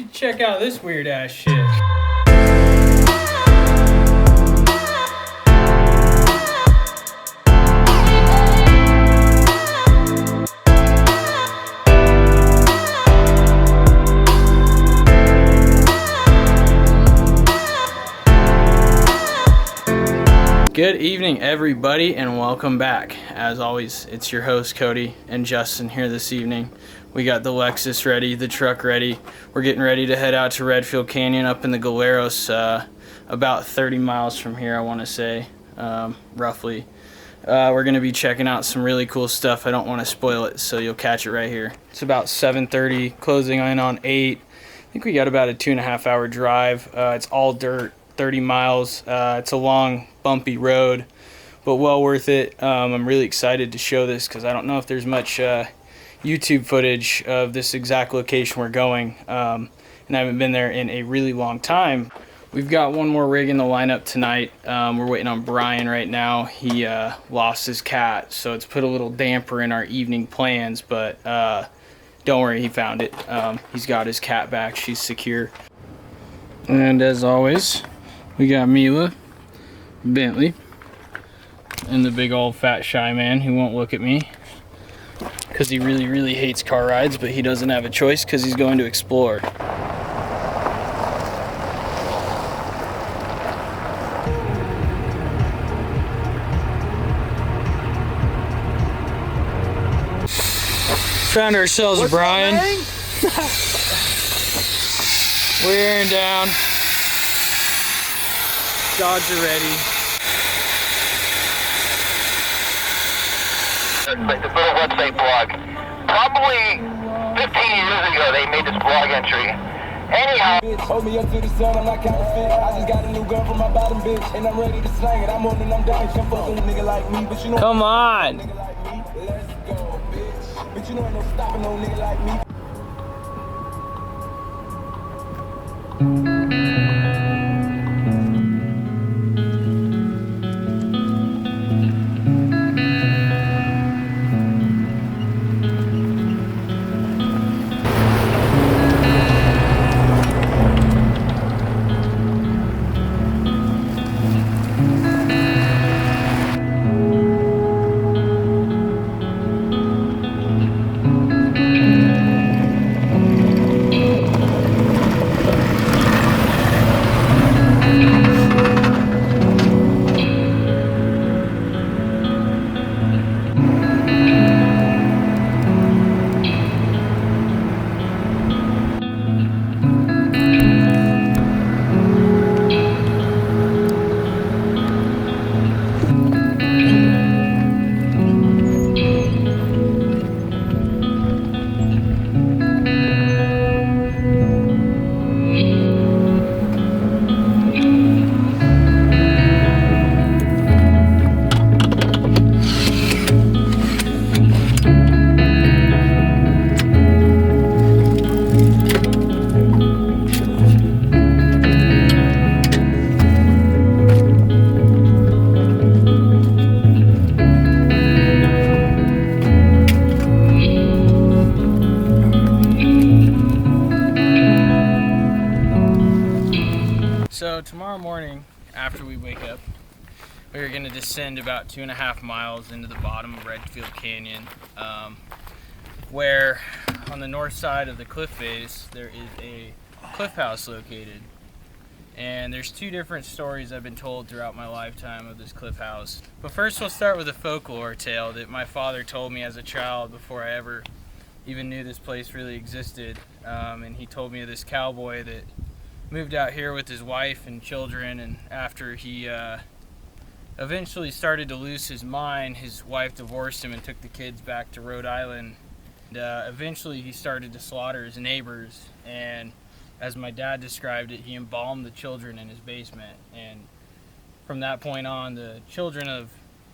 should check out this weird ass shit. Good evening, everybody, and welcome back. As always, it's your host Cody and Justin here this evening. We got the Lexus ready, the truck ready. We're getting ready to head out to Redfield Canyon up in the Galeros, about 30 miles from here, I want to say, roughly. We're going to be checking out some really cool stuff. I don't want to spoil it, so you'll catch it right here. It's about 7:30, closing in on 8. I think we got about a 2.5 hour drive. It's all dirt. 30 miles. It's a long, bumpy road, but well worth it. I'm really excited to show this because I don't know if there's much YouTube footage of this exact location we're going, and I haven't been there in a really long time. We've got one more rig in the lineup tonight. We're waiting on Brian right now. He lost his cat, so it's put a little damper in our evening plans, but don't worry, he found it. He's got his cat back. She's secure. And as always, we got Mila, Bentley, and the big old fat shy man who won't look at me because he really hates car rides, but he doesn't have a choice because he's going to explore. Found ourselves a Brian. We're down. Dogs are ready. Like this little website blog. Probably 15 years ago they made this blog entry. Anyhow. Hold me up to the sun, I'm not counterfeit. I just got a new girl from my bottom bitch, and I'm ready to slang it. I'm on and I'm down. Jump up on a nigga like me, but you know. Come on. Nigga like me, let's go, bitch. But you know ain't no stopping no nigga like me. So tomorrow morning, after we wake up, we're going to descend about 2.5 miles into the bottom of Redfield Canyon, where on the north side of the cliff face there is a cliff house located. And there's two different stories I've been told throughout my lifetime of this cliff house. But first we'll start with a folklore tale that my father told me as a child before I ever even knew this place really existed. And he told me of this cowboy that moved out here with his wife and children, and after he eventually started to lose his mind, his wife divorced him and took the kids back to Rhode Island. And eventually he started to slaughter his neighbors, and as my dad described it, he embalmed the children in his basement. And from that point on, the children of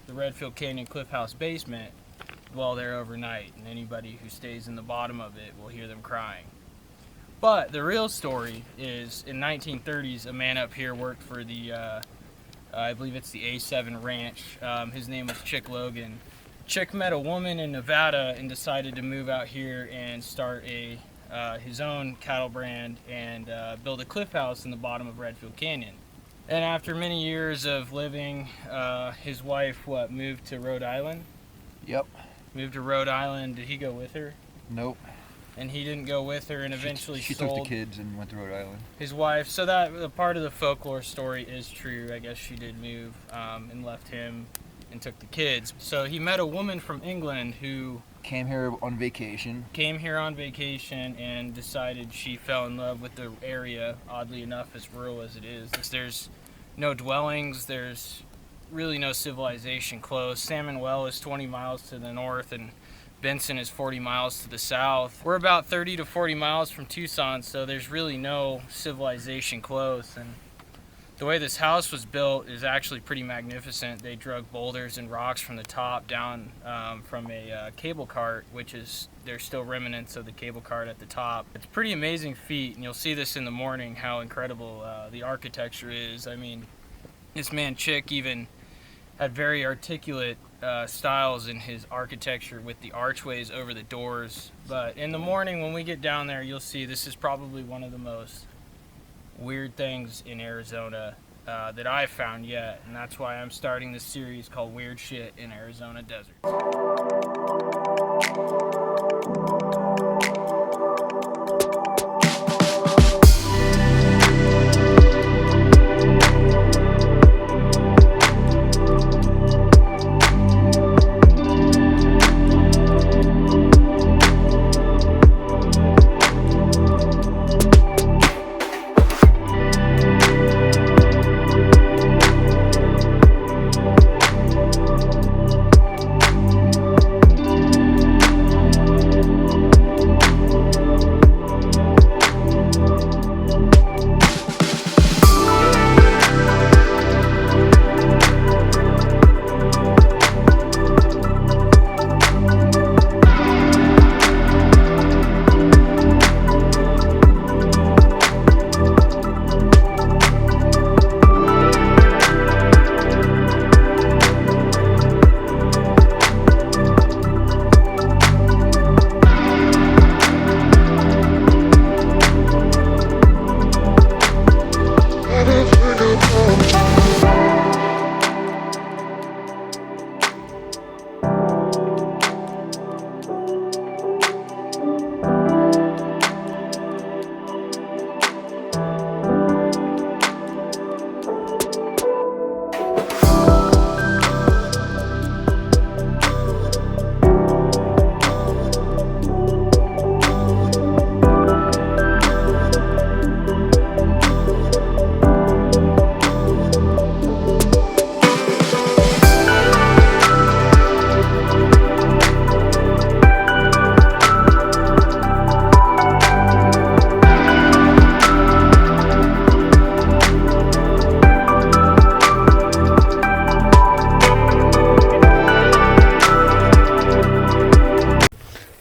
the Redfield Canyon Cliff House basement dwell there overnight, and anybody who stays in the bottom of it will hear them crying. But the real story is, in 1930s, a man up here worked for the, I believe it's the A7 Ranch. His name was Chick Logan. Chick met a woman in Nevada and decided to move out here and start a his own cattle brand and build a cliff house in the bottom of Redfield Canyon. And after many years of living, his wife, moved to Rhode Island? Yep. Moved to Rhode Island. Did he go with her? Nope. And he didn't go with her, and eventually she sold took the kids and went to Rhode Island. His wife. So that a part of the folklore story is true. I guess she did move and left him and took the kids. So he met a woman from England who came here on vacation. And decided she fell in love with the area, oddly enough, as rural as it is. There's no dwellings, there's really no civilization close. Salmon Well is 20 miles to the north, and Benson is 40 miles to the south. We're about 30 to 40 miles from Tucson, so there's really no civilization close. And the way this house was built is actually pretty magnificent. They drug boulders and rocks from the top down from a cable cart, there's still remnants of the cable cart at the top. It's a pretty amazing feat, and you'll see this in the morning, how incredible the architecture is. I mean, this man Chick even had very articulate styles in his architecture with the archways over the doors. But in the morning when we get down there, you'll see this is probably one of the most weird things in Arizona that I've found yet, and that's why I'm starting this series called Weird Shit in Arizona Desert.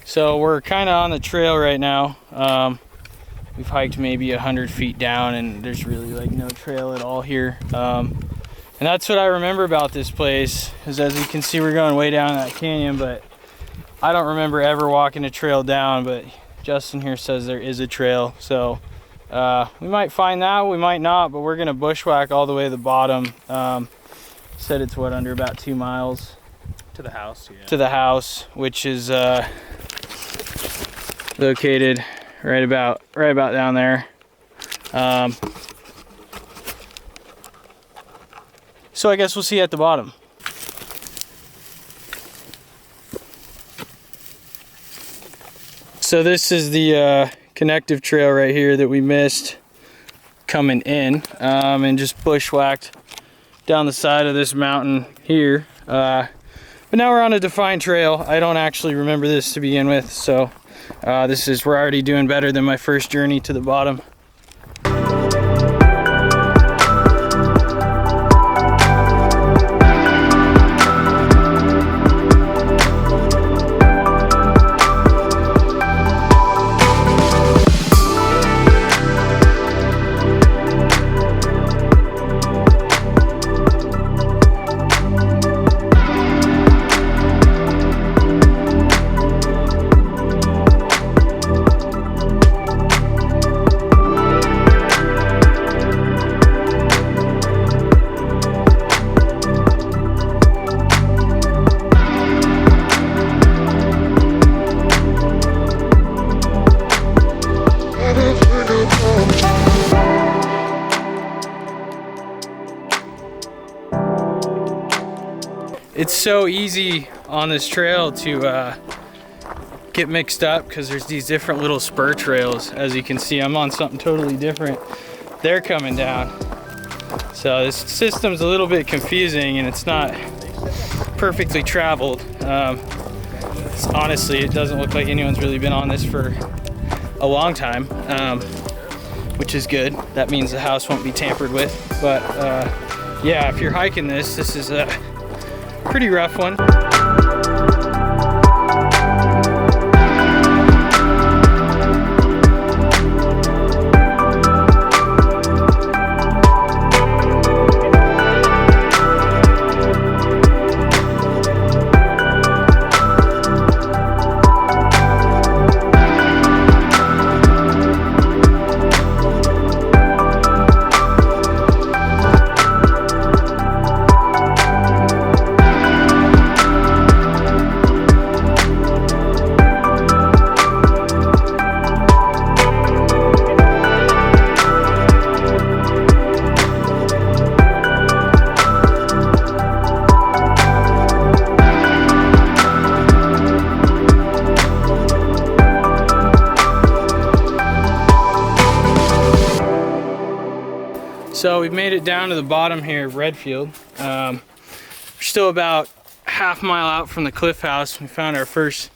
So we're kind of on the trail right now. We've hiked maybe 100 feet down, and there's really like no trail at all here. And that's what I remember about this place, is as you can see, we're going way down that canyon, but I don't remember ever walking a trail down, but Justin here says there is a trail. So we might find that, we might not, but we're gonna bushwhack all the way to the bottom. Said it's what, under about 2 miles? To the house, yeah. To the house, which is located right about down there. So I guess we'll see you at the bottom. So this is the connective trail right here that we missed coming in, and just bushwhacked down the side of this mountain here. But now we're on a defined trail. I don't actually remember this to begin with, so we're already doing better than my first journey to the bottom. It's so easy on this trail to get mixed up because there's these different little spur trails. As you can see, I'm on something totally different. They're coming down. So this system's a little bit confusing and it's not perfectly traveled. Honestly, it doesn't look like anyone's really been on this for a long time, which is good. That means the house won't be tampered with. But yeah, if you're hiking this is a pretty rough one. So we've made it down to the bottom here of Redfield. We're still about half mile out from the cliff house. We found our first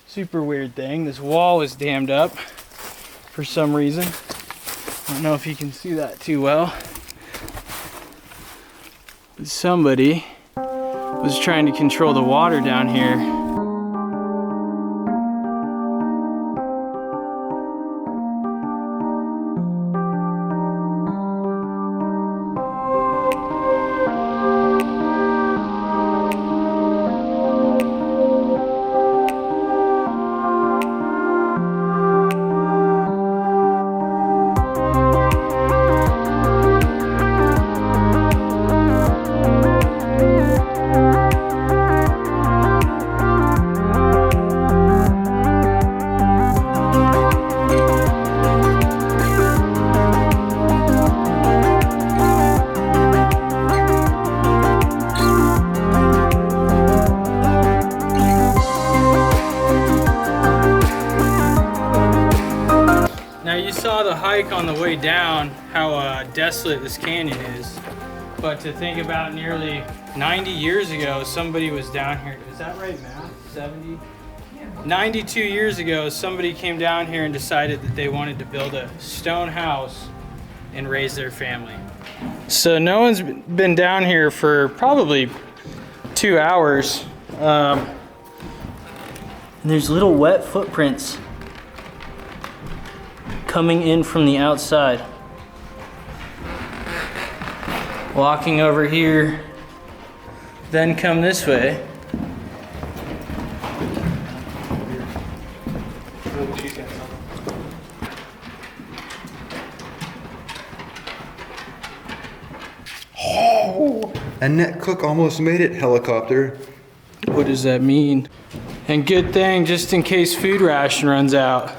super weird thing. This wall was dammed up for some reason. I don't know if you can see that too well. But somebody was trying to control the water down here. Hike on the way down, how desolate this canyon is, but to think about nearly 90 years ago somebody was down here. Is that right, Matt? 70? 92 years ago somebody came down here and decided that they wanted to build a stone house and raise their family. So no one's been down here for probably 2 hours. And there's little wet footprints coming in from the outside. Walking over here, then come this way. Oh, Annette Cook almost made it, helicopter. What does that mean? And good thing, just in case food ration runs out.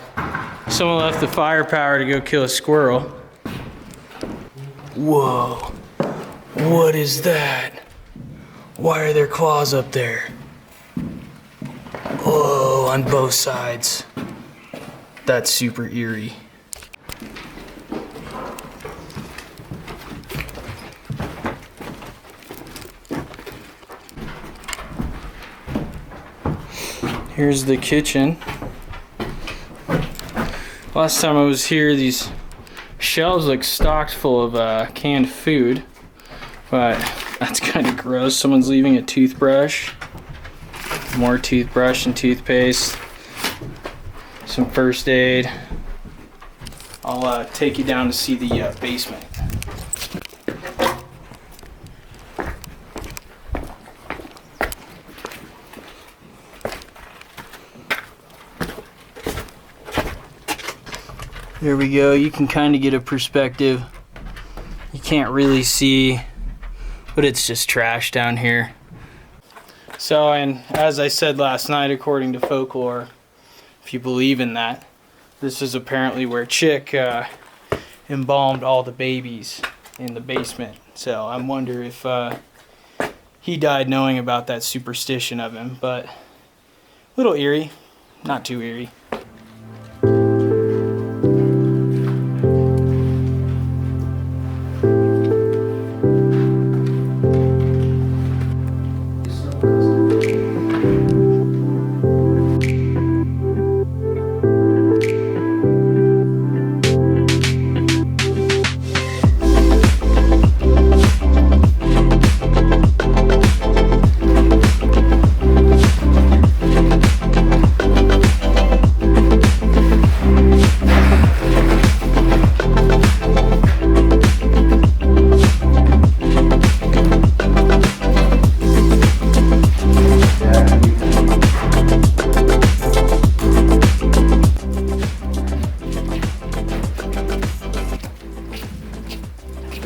Someone left the firepower to go kill a squirrel. Whoa, what is that? Why are there claws up there? Whoa, on both sides. That's super eerie. Here's the kitchen. Last time I was here, these shelves look stocked full of canned food, but that's kind of gross. Someone's leaving a toothbrush, more toothbrush and toothpaste, some first aid. I'll take you down to see the basement. There we go. You can kind of get a perspective. You can't really see, but it's just trash down here. So, and as I said last night, according to folklore, if you believe in that, this is apparently where Chick embalmed all the babies in the basement. So I wonder if he died knowing about that superstition of him, but a little eerie, not too eerie.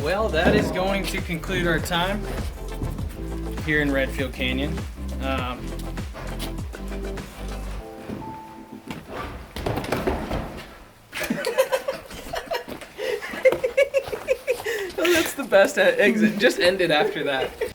Well, that is going to conclude our time here in Redfield Canyon. Oh, that's the best exit. Just end it after that.